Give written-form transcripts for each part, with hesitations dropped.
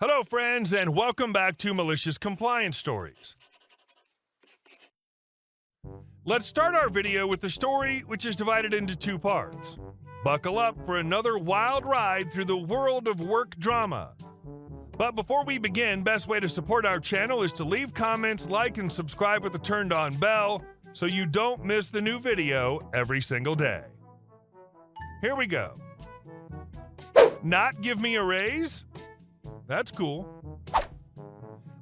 Hello, friends, and welcome back to Malicious Compliance Stories. Let's start our video with the story, which is divided into two parts. Buckle up for another wild ride through the world of work drama. But before we begin, best way to support our channel is to leave comments, like, and subscribe with the turned-on bell so you don't miss the new video every single day. Here we go. Not give me a raise? That's cool.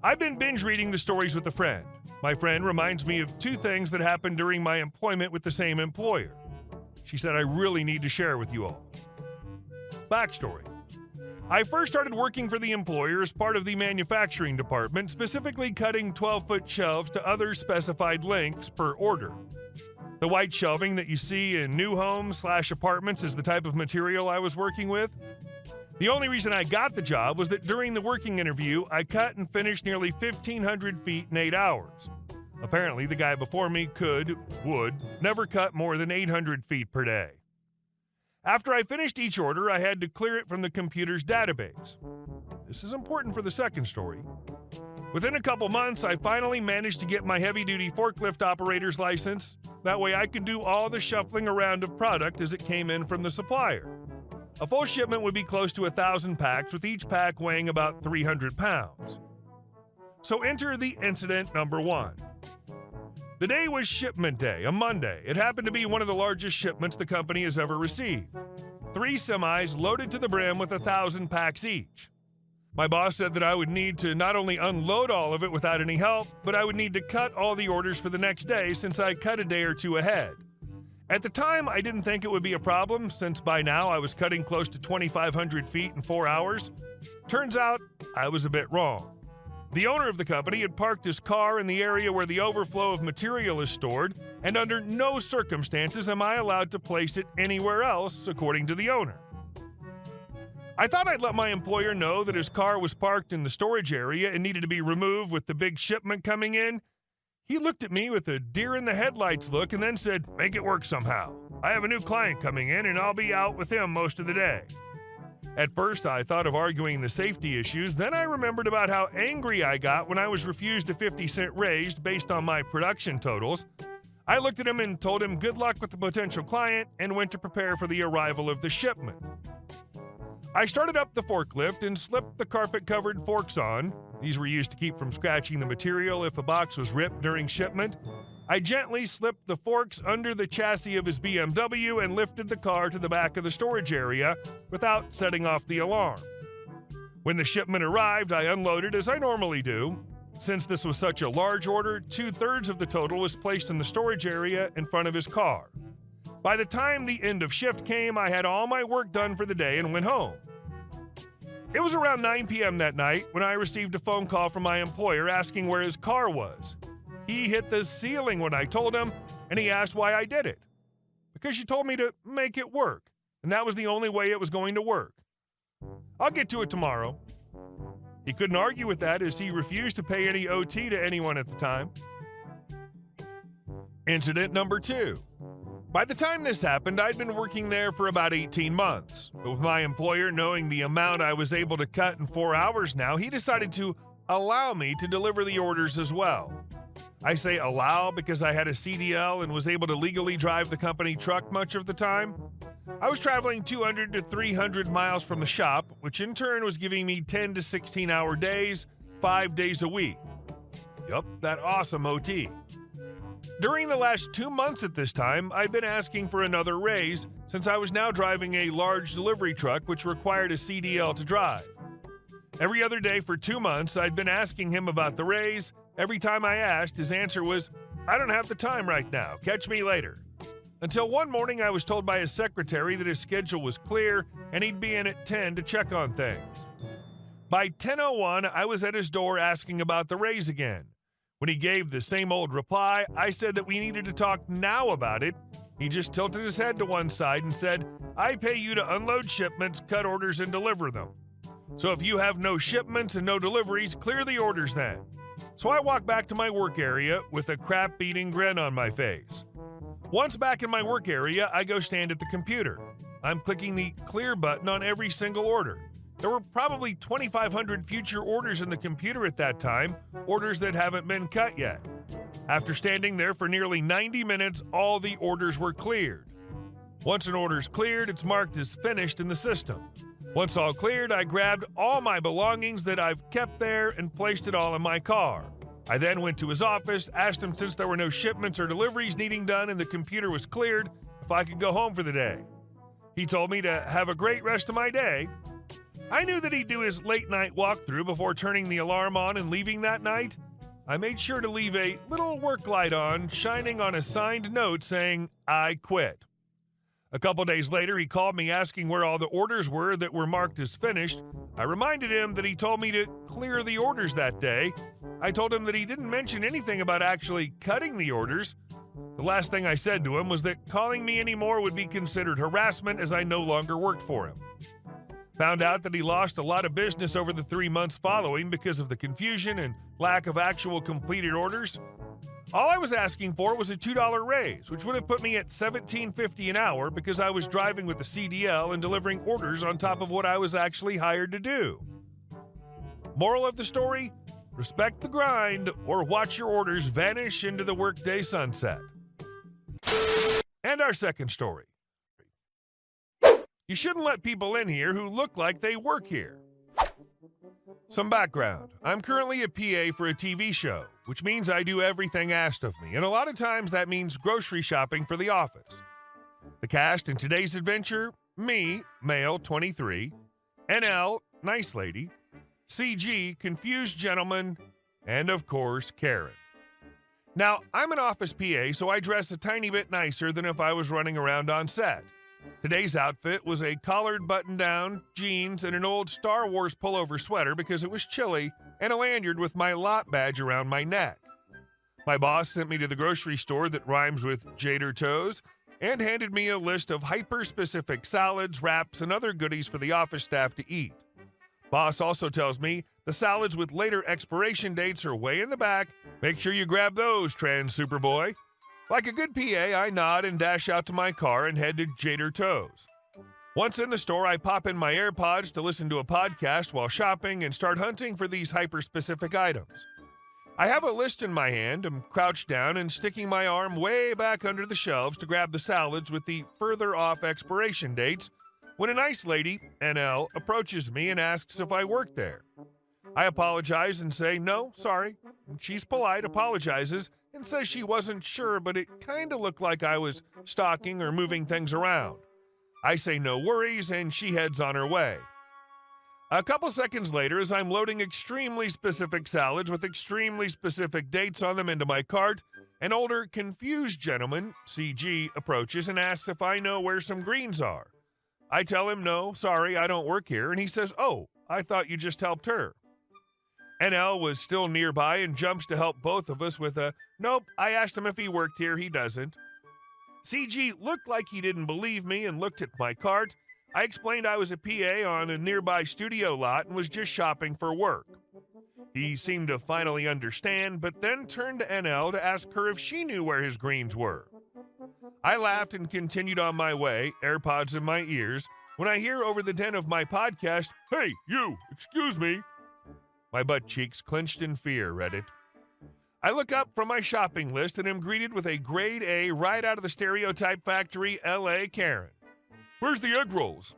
I've been binge reading the stories with a friend. My friend reminds me of two things that happened during my employment with the same employer. She said I really need to share with you all. Backstory. I first started working for the employer as part of the manufacturing department, specifically cutting 12-foot shelves to other specified lengths per order. The white shelving that you see in new homes/apartments is the type of material I was working with. The only reason I got the job was that during the working interview, I cut and finished nearly 1,500 feet in 8 hours. Apparently, the guy before me would never cut more than 800 feet per day. After I finished each order, I had to clear it from the computer's database. This is important for the second story. Within a couple months, I finally managed to get my heavy-duty forklift operator's license. That way I could do all the shuffling around of product as it came in from the supplier. A full shipment would be close to 1,000 packs, with each pack weighing about 300 pounds. So enter the incident number one. The day was shipment day, a Monday. It happened to be one of the largest shipments the company has ever received. 3 semis loaded to the brim with 1,000 packs each. My boss said that I would need to not only unload all of it without any help, but I would need to cut all the orders for the next day since I cut a day or two ahead. At the time, I didn't think it would be a problem since by now I was cutting close to 2,500 feet in 4 hours. Turns out, I was a bit wrong. The owner of the company had parked his car in the area where the overflow of material is stored, and under no circumstances am I allowed to place it anywhere else, according to the owner. I thought I'd let my employer know that his car was parked in the storage area and needed to be removed with the big shipment coming in. He looked at me with a deer-in-the-headlights look and then said, "Make it work somehow. I have a new client coming in and I'll be out with him most of the day." At first, I thought of arguing the safety issues. Then I remembered about how angry I got when I was refused a 50-cent raise based on my production totals. I looked at him and told him good luck with the potential client and went to prepare for the arrival of the shipment. I started up the forklift and slipped the carpet-covered forks on. These were used to keep from scratching the material if a box was ripped during shipment. I gently slipped the forks under the chassis of his BMW and lifted the car to the back of the storage area without setting off the alarm. When the shipment arrived, I unloaded as I normally do. Since this was such a large order, 2/3 of the total was placed in the storage area in front of his car. By the time the end of shift came, I had all my work done for the day and went home. It was around 9 p.m. that night when I received a phone call from my employer asking where his car was. He hit the ceiling when I told him, and he asked why I did it. Because you told me to make it work, and that was the only way it was going to work. I'll get to it tomorrow. He couldn't argue with that as he refused to pay any OT to anyone at the time. Incident number 2. By the time this happened, I'd been working there for about 18 months. But with my employer knowing the amount I was able to cut in 4 hours now, he decided to allow me to deliver the orders as well. I say allow because I had a CDL and was able to legally drive the company truck much of the time. I was traveling 200 to 300 miles from the shop, which in turn was giving me 10 to 16-hour days, 5 days a week. Yup, that awesome OT. During the last 2 months at this time, I'd been asking for another raise since I was now driving a large delivery truck which required a CDL to drive. Every other day for 2 months, I'd been asking him about the raise. Every time I asked, his answer was, "I don't have the time right now. Catch me later." Until one morning, I was told by his secretary that his schedule was clear and he'd be in at 10 to check on things. By 10:01, I was at his door asking about the raise again. When he gave the same old reply, I said that we needed to talk now about it. He just tilted his head to one side and said, "I pay you to unload shipments, cut orders, and deliver them. So if you have no shipments and no deliveries, clear the orders then." So I walked back to my work area with a crap-beating grin on my face. Once back in my work area, I go stand at the computer. I'm clicking the clear button on every single order. There were probably 2,500 future orders in the computer at that time, orders that haven't been cut yet. After standing there for nearly 90 minutes, all the orders were cleared. Once an order's cleared, it's marked as finished in the system. Once all cleared, I grabbed all my belongings that I've kept there and placed it all in my car. I then went to his office, asked him since there were no shipments or deliveries needing done and the computer was cleared, if I could go home for the day. He told me to have a great rest of my day. I knew that he'd do his late-night walkthrough before turning the alarm on and leaving that night. I made sure to leave a little work light on, shining on a signed note saying, "I quit." A couple days later, he called me asking where all the orders were that were marked as finished. I reminded him that he told me to clear the orders that day. I told him that he didn't mention anything about actually cutting the orders. The last thing I said to him was that calling me anymore would be considered harassment as I no longer worked for him. Found out that he lost a lot of business over the 3 months following because of the confusion and lack of actual completed orders. All I was asking for was a $2 raise, which would have put me at $17.50 an hour because I was driving with a CDL and delivering orders on top of what I was actually hired to do. Moral of the story? Respect the grind or watch your orders vanish into the workday sunset. And our second story. You shouldn't let people in here who look like they work here. Some background. I'm currently a PA for a TV show, which means I do everything asked of me, and a lot of times that means grocery shopping for the office. The cast in today's adventure, me, male, 23, NL, nice lady, CG, confused gentleman, and of course, Karen. Now, I'm an office PA, so I dress a tiny bit nicer than if I was running around on set. Today's outfit was a collared button-down, jeans, and an old Star Wars pullover sweater because it was chilly, and a lanyard with my lot badge around my neck. My boss sent me to the grocery store that rhymes with Jader Toes and handed me a list of hyper-specific salads, wraps, and other goodies for the office staff to eat. Boss also tells me the salads with later expiration dates are way in the back. Make sure you grab those, Trans Superboy. Like a good PA, I nod and dash out to my car and head to Jader Toes. Once in the store, I pop in my AirPods to listen to a podcast while shopping and start hunting for these hyper-specific items. I have a list in my hand, I'm crouched down and sticking my arm way back under the shelves to grab the salads with the further off expiration dates when a nice lady, NL, approaches me and asks if I work there. I apologize and say, no, sorry. She's polite, apologizes, and says she wasn't sure, but it kind of looked like I was stocking or moving things around. I say no worries, and she heads on her way. A couple seconds later, as I'm loading extremely specific salads with extremely specific dates on them into my cart, an older, confused gentleman, CG, approaches and asks if I know where some greens are. I tell him, no, sorry, I don't work here, and he says, oh, I thought you just helped her. NL was still nearby and jumps to help both of us with a, nope, I asked him if he worked here, he doesn't. CG looked like he didn't believe me and looked at my cart. I explained I was a PA on a nearby studio lot and was just shopping for work. He seemed to finally understand, but then turned to NL to ask her if she knew where his greens were. I laughed and continued on my way, AirPods in my ears, when I hear over the den of my podcast, hey, you, excuse me. My butt cheeks clenched in fear, Reddit. I look up from my shopping list and am greeted with a grade A right out of the stereotype factory, LA Karen. Where's the egg rolls?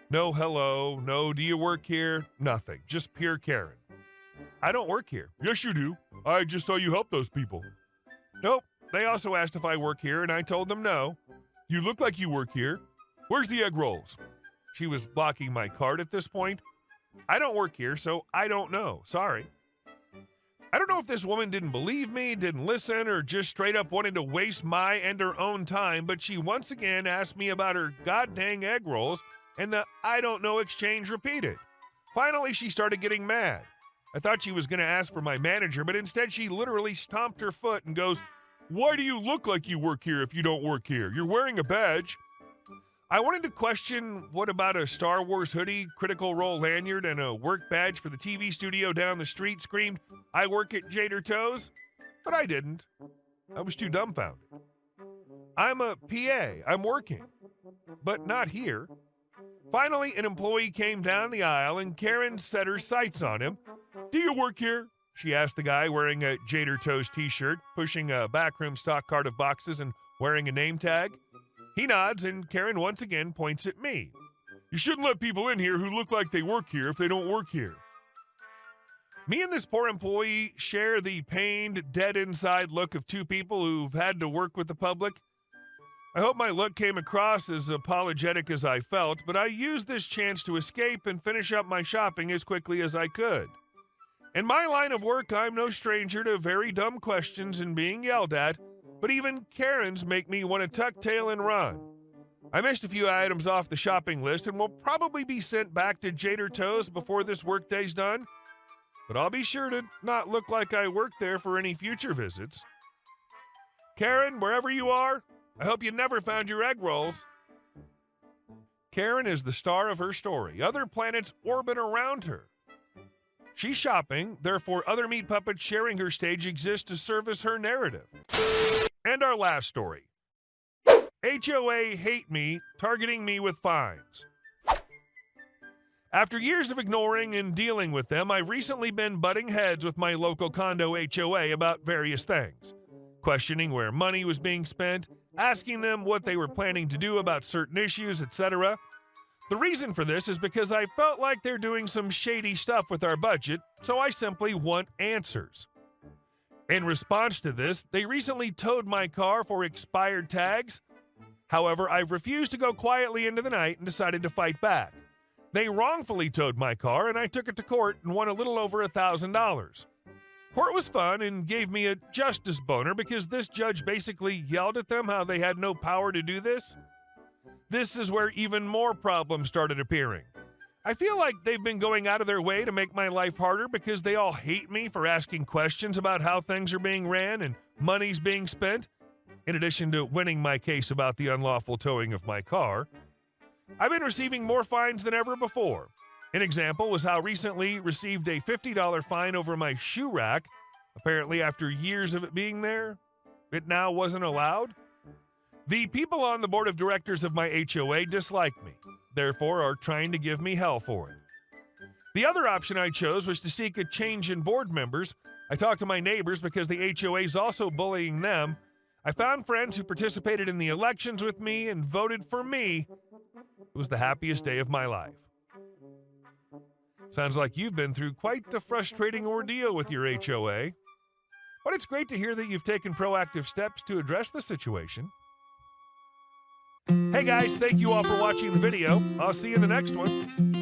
No hello, no do you work here, nothing, just pure Karen. I don't work here. Yes, you do. I just saw you help those people. Nope, they also asked if I work here and I told them no. You look like you work here. Where's the egg rolls? She was blocking my cart at this point. I don't work here, so I don't know. Sorry. I don't know if this woman didn't believe me, didn't listen, or just straight up wanted to waste my and her own time, but she once again asked me about her goddamn egg rolls, and the I don't know exchange repeated. Finally, she started getting mad. I thought she was going to ask for my manager, but instead she literally stomped her foot and goes, why do you look like you work here if you don't work here? You're wearing a badge. I wanted to question what about a Star Wars hoodie, Critical Role lanyard, and a work badge for the TV studio down the street screamed, I work at Jader Toes, but I didn't. I was too dumbfounded. I'm a PA, I'm working, but not here. Finally, an employee came down the aisle and Karen set her sights on him. "Do you work here?" she asked the guy wearing a Jader Toes t-shirt, pushing a backroom stock cart of boxes and wearing a name tag. He nods and Karen once again points at me. "You shouldn't let people in here who look like they work here if they don't work here." Me and this poor employee share the pained, dead inside look of two people who've had to work with the public. I hope my look came across as apologetic as I felt, but I used this chance to escape and finish up my shopping as quickly as I could. In my line of work, I'm no stranger to very dumb questions and being yelled at, but even Karens make me want to tuck tail and run. I missed a few items off the shopping list and will probably be sent back to Jader Toes before this workday's done, but I'll be sure to not look like I work there for any future visits. Karen, wherever you are, I hope you never found your egg rolls. Karen is the star of her story. Other planets orbit around her. She's shopping, therefore other meat puppets sharing her stage exist to service her narrative. And our last story. HOA Hate Me, targeting me with fines. After years of ignoring and dealing with them, I've recently been butting heads with my local condo HOA about various things. Questioning where money was being spent, asking them what they were planning to do about certain issues, etc. The reason for this is because I felt like they're doing some shady stuff with our budget, so I simply want answers. In response to this, they recently towed my car for expired tags. However, I've refused to go quietly into the night and decided to fight back. They wrongfully towed my car and I took it to court and won a little over $1,000. Court was fun and gave me a justice boner because this judge basically yelled at them how they had no power to do this. This is where even more problems started appearing. I feel like they've been going out of their way to make my life harder because they all hate me for asking questions about how things are being ran and money's being spent, in addition to winning my case about the unlawful towing of my car. I've been receiving more fines than ever before. An example was how recently received a $50 fine over my shoe rack. Apparently, after years of it being there, it now wasn't allowed. The people on the board of directors of my HOA dislike me, therefore are trying to give me hell for it. The other option I chose was to seek a change in board members. I talked to my neighbors because the HOA is also bullying them. I found friends who participated in the elections with me and voted for me. It was the happiest day of my life. Sounds like you've been through quite a frustrating ordeal with your HOA. But it's great to hear that you've taken proactive steps to address the situation. Hey guys, thank you all for watching the video. I'll see you in the next one.